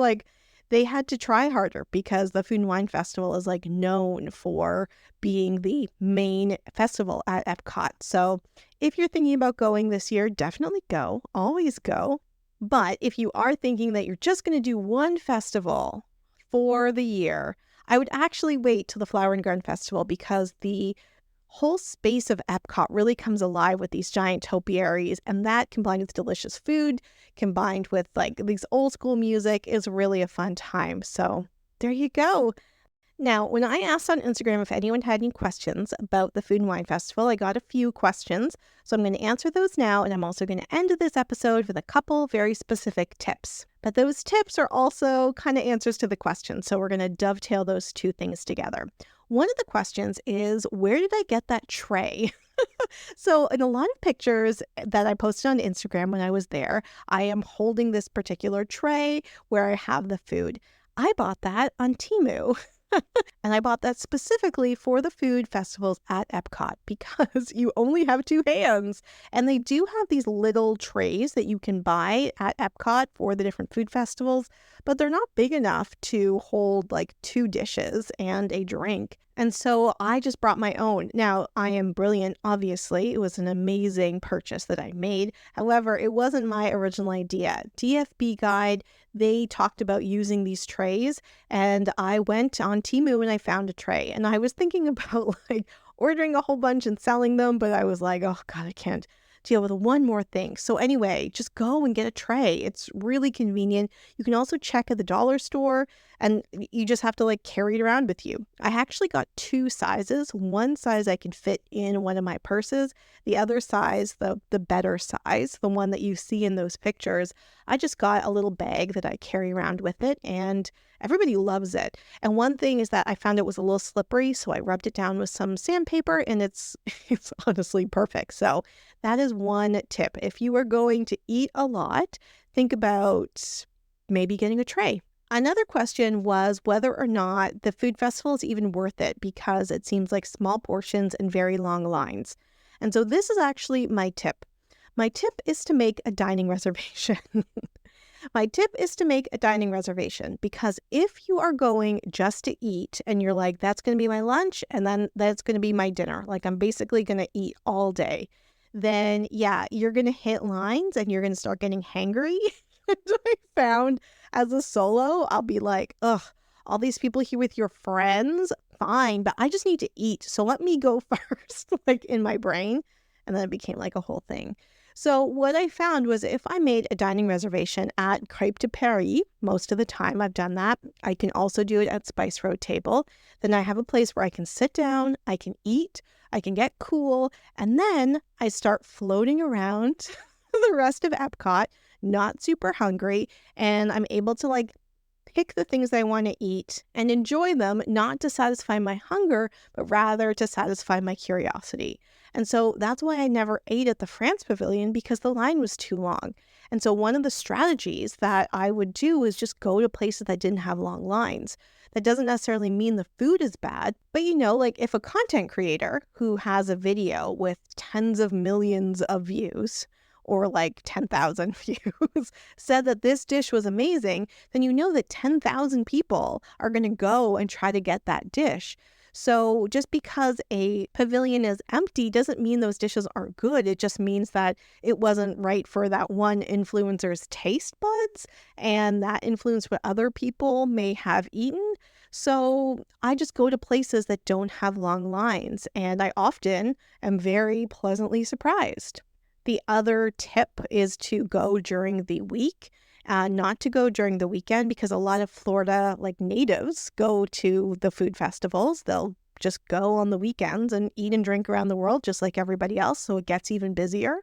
they had to try harder because the Food and Wine Festival is known for being the main festival at EPCOT. So if you're thinking about going this year, definitely go. Always go. But if you are thinking that you're just going to do one festival for the year, I would actually wait till the Flower and Garden Festival, because the whole space of EPCOT really comes alive with these giant topiaries, and that combined with delicious food, combined with these old school music, is really a fun time. So there you go. Now, when I asked on Instagram if anyone had any questions about the Food and Wine Festival, I got a few questions. So I'm going to answer those now, and I'm also going to end this episode with a couple very specific tips. But those tips are also kind of answers to the questions, so we're going to dovetail those two things together. One of the questions is, where did I get that tray? So in a lot of pictures that I posted on Instagram when I was there, I am holding this particular tray where I have the food. I bought that on Temu. And I bought that specifically for the food festivals at EPCOT because you only have two hands. And they do have these little trays that you can buy at EPCOT for the different food festivals, but they're not big enough to hold 2 dishes and a drink. And so I just brought my own. Now, I am brilliant, obviously. It was an amazing purchase that I made. However, it wasn't my original idea. DFB Guide, they talked about using these trays, and I went on Temu and I found a tray. And I was thinking about ordering a whole bunch and selling them, but I was like, oh God, I can't deal with one more thing. So anyway, just go and get a tray. It's really convenient. You can also check at the dollar store and you just have to like carry it around with you. I actually got two sizes. One size I can fit in one of my purses. The other size, the better size, the one that you see in those pictures, I just got a little bag that I carry around with it, and everybody loves it. And one thing is that I found it was a little slippery, so I rubbed it down with some sandpaper, and it's honestly perfect. So that is one tip. If you are going to eat a lot, think about maybe getting a tray. Another question was whether or not the food festival is even worth it because it seems like small portions and very long lines. And so this is actually my tip. My tip is to make a dining reservation. My tip is to make a dining reservation because if you are going just to eat and you're like, that's going to be my lunch and then that's going to be my dinner, like I'm basically going to eat all day, then yeah, you're going to hit lines and you're going to start getting hangry. And I found as a solo, I'll be like, ugh, all these people here with your friends, fine, but I just need to eat. So let me go first, like in my brain. And then it became like a whole thing. So what I found was if I made a dining reservation at Crêpe de Paris, most of the time I've done that. I can also do it at Spice Road Table. Then I have a place where I can sit down, I can eat, I can get cool, and then I start floating around the rest of Epcot, not super hungry, and I'm able to like pick the things I want to eat and enjoy them, not to satisfy my hunger, but rather to satisfy my curiosity. And so that's why I never ate at the France Pavilion because the line was too long. And so one of the strategies that I would do is just go to places that didn't have long lines. That doesn't necessarily mean the food is bad, but like if a content creator who has a video with tens of millions of views or like 10,000 views said that this dish was amazing, then you know that 10,000 people are going to go and try to get that dish. So just because a pavilion is empty doesn't mean those dishes aren't good. It just means that it wasn't right for that one influencer's taste buds, and that influenced what other people may have eaten. So I just go to places that don't have long lines, and I often am very pleasantly surprised. The other tip is to go during the week. Not to go during the weekend because a lot of Florida natives go to the food festivals. They'll just go on the weekends and eat and drink around the world just like everybody else, so it gets even busier.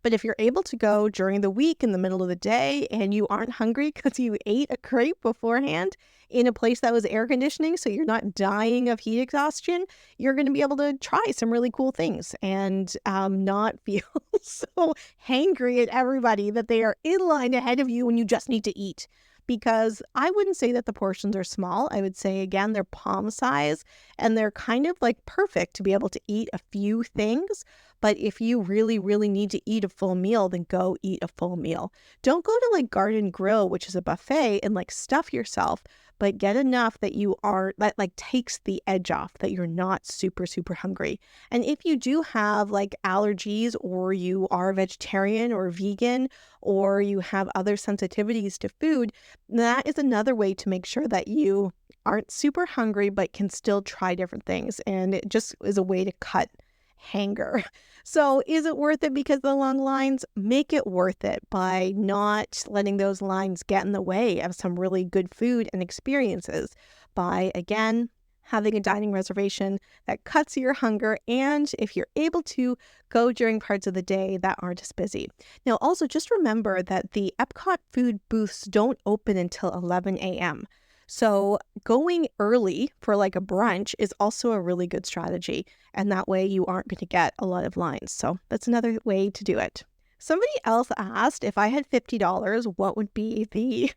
But if you're able to go during the week in the middle of the day and you aren't hungry because you ate a crepe beforehand in a place that was air conditioning, so you're not dying of heat exhaustion, you're going to be able to try some really cool things and not feel so hangry at everybody that they are in line ahead of you when you just need to eat. Because I wouldn't say that the portions are small. I would say, again, they're palm size and they're kind of perfect to be able to eat a few things. But if you really, really need to eat a full meal, then go eat a full meal. Don't go to Garden Grill, which is a buffet, and stuff yourself, but get enough that you are, that takes the edge off, that you're not super, super hungry. And if you do have allergies, or you are vegetarian or vegan, or you have other sensitivities to food, that is another way to make sure that you aren't super hungry, but can still try different things. And it just is a way to cut hanger. So is it worth it because of the long lines? Make it worth it by not letting those lines get in the way of some really good food and experiences, by, again, having a dining reservation that cuts your hunger, and if you're able to, go during parts of the day that aren't as busy. Now, also just remember that the EPCOT food booths don't open until 11 a.m. So going early for a brunch is also a really good strategy. And that way you aren't going to get a lot of lines. So that's another way to do it. Somebody else asked if I had $50, what would be the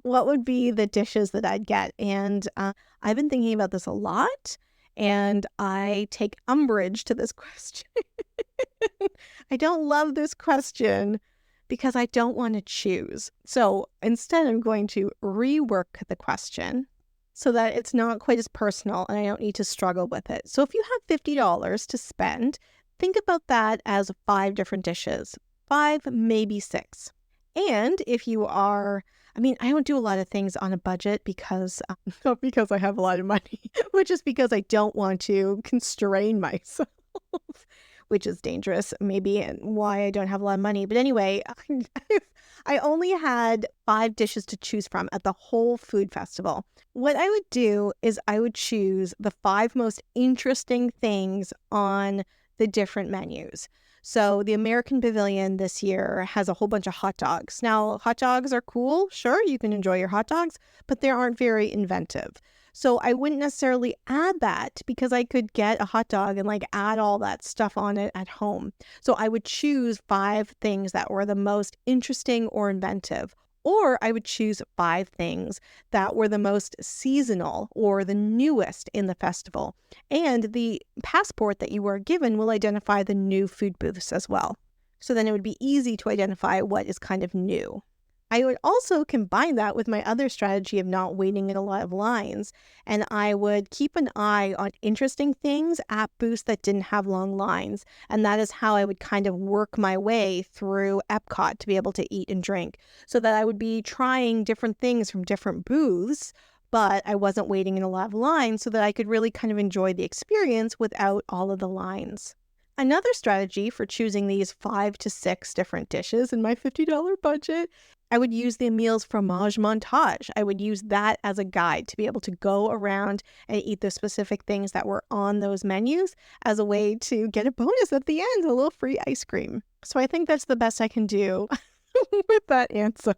what would be the dishes that I'd get? And I've been thinking about this a lot, and I take umbrage to this question. I don't love this question because I don't want to choose. So instead, I'm going to rework the question so that it's not quite as personal and I don't need to struggle with it. So if you have $50 to spend, think about that as 5 different dishes, 5, maybe 6. And if you are, I don't do a lot of things on a budget because, not because I have a lot of money, but just because I don't want to constrain myself. which is dangerous, maybe, and why I don't have a lot of money. But anyway, I only had 5 dishes to choose from at the whole food festival. What I would do is I would choose the 5 most interesting things on the different menus. So the American Pavilion this year has a whole bunch of hot dogs. Now, hot dogs are cool. Sure, you can enjoy your hot dogs, but they aren't very inventive. So I wouldn't necessarily add that because I could get a hot dog and like add all that stuff on it at home. So I would choose 5 things that were the most interesting or inventive. Or I would choose 5 things that were the most seasonal or the newest in the festival. And the passport that you were given will identify the new food booths as well. So then it would be easy to identify what is kind of new. I would also combine that with my other strategy of not waiting in a lot of lines. And I would keep an eye on interesting things at booths that didn't have long lines. And that is how I would kind of work my way through EPCOT to be able to eat and drink. So that I would be trying different things from different booths, but I wasn't waiting in a lot of lines so that I could really kind of enjoy the experience without all of the lines. Another strategy for choosing these 5 to 6 different dishes in my $50 budget, I would use the Emil's Fromage Montage. I would use that as a guide to be able to go around and eat the specific things that were on those menus as a way to get a bonus at the end, a little free ice cream. So I think that's the best I can do with that answer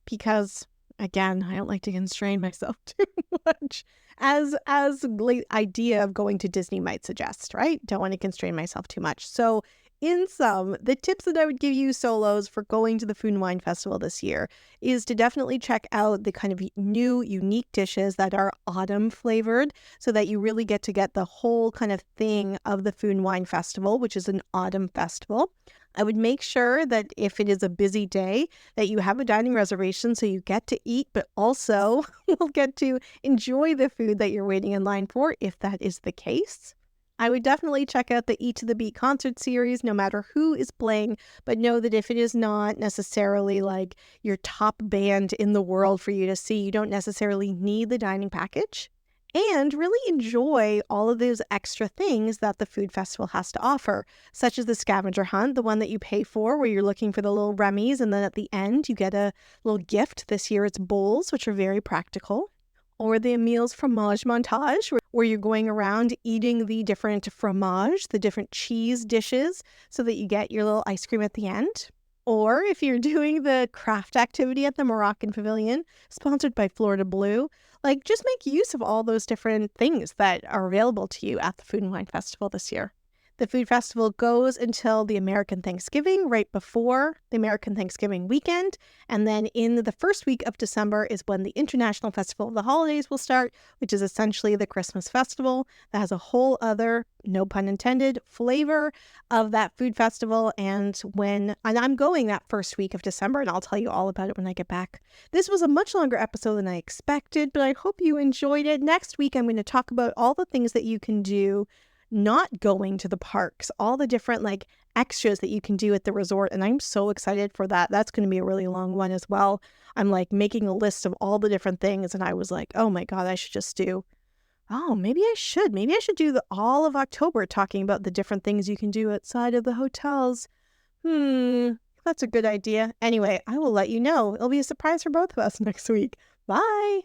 because, again, I don't like to constrain myself too much, as the idea of going to Disney might suggest, right? Don't want to constrain myself too much. So in sum, the tips that I would give you solos for going to the Food and Wine Festival this year is to definitely check out the kind of new, unique dishes that are autumn flavored so that you really get the whole kind of thing of the Food and Wine Festival, which is an autumn festival. I would make sure that if it is a busy day, that you have a dining reservation so you get to eat, but also will get to enjoy the food that you're waiting in line for, if that is the case. I would definitely check out the Eat to the Beat concert series, no matter who is playing, but know that if it is not necessarily like your top band in the world for you to see, you don't necessarily need the dining package. And really enjoy all of those extra things that the food festival has to offer, such as the scavenger hunt, the one that you pay for where you're looking for the little Remy's, and then at the end you get a little gift. This year it's bowls, which are very practical. Or the Emil's Fromage Montage, where you're going around eating the different fromage, the different cheese dishes, so that you get your little ice cream at the end. Or if you're doing the craft activity at the Moroccan Pavilion, sponsored by Florida Blue, like just make use of all those different things that are available to you at the Food and Wine Festival this year. The food festival goes until the American Thanksgiving, right before the American Thanksgiving weekend. And then in the first week of December is when the International Festival of the Holidays will start, which is essentially the Christmas festival that has a whole other, no pun intended, flavor of that food festival. And I'm going that first week of December, and I'll tell you all about it when I get back. This was a much longer episode than I expected, but I hope you enjoyed it. Next week, I'm going to talk about all the things that you can do not going to the parks, all the different like extras that you can do at the resort. And I'm so excited for that. That's going to be a really long one as well. I'm like making a list of all the different things. And I was like, oh my God, maybe I should do all of October talking about the different things you can do outside of the hotels. That's a good idea. Anyway, I will let you know. It'll be a surprise for both of us next week. Bye.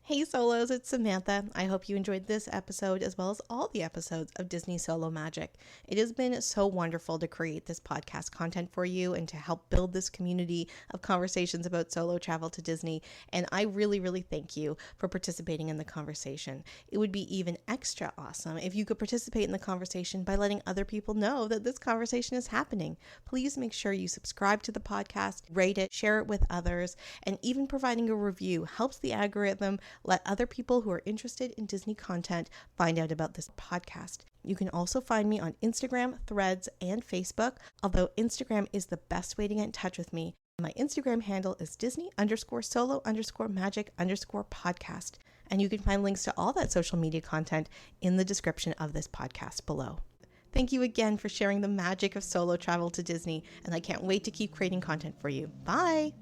Hey Solos, it's Samantha. I hope you enjoyed this episode as well as all the episodes of Disney Solo Magic. It has been so wonderful to create this podcast content for you and to help build this community of conversations about solo travel to Disney. And I really, really thank you for participating in the conversation. It would be even extra awesome if you could participate in the conversation by letting other people know that this conversation is happening. Please make sure you subscribe to the podcast, rate it, share it with others, and even providing a review helps the algorithm let other people who are interested in Disney content find out about this podcast. You can also find me on Instagram, Threads, and Facebook, although Instagram is the best way to get in touch with me. My Instagram handle is Disney_solo_magic_podcast. And you can find links to all that social media content in the description of this podcast below. Thank you again for sharing the magic of solo travel to Disney, and I can't wait to keep creating content for you. Bye!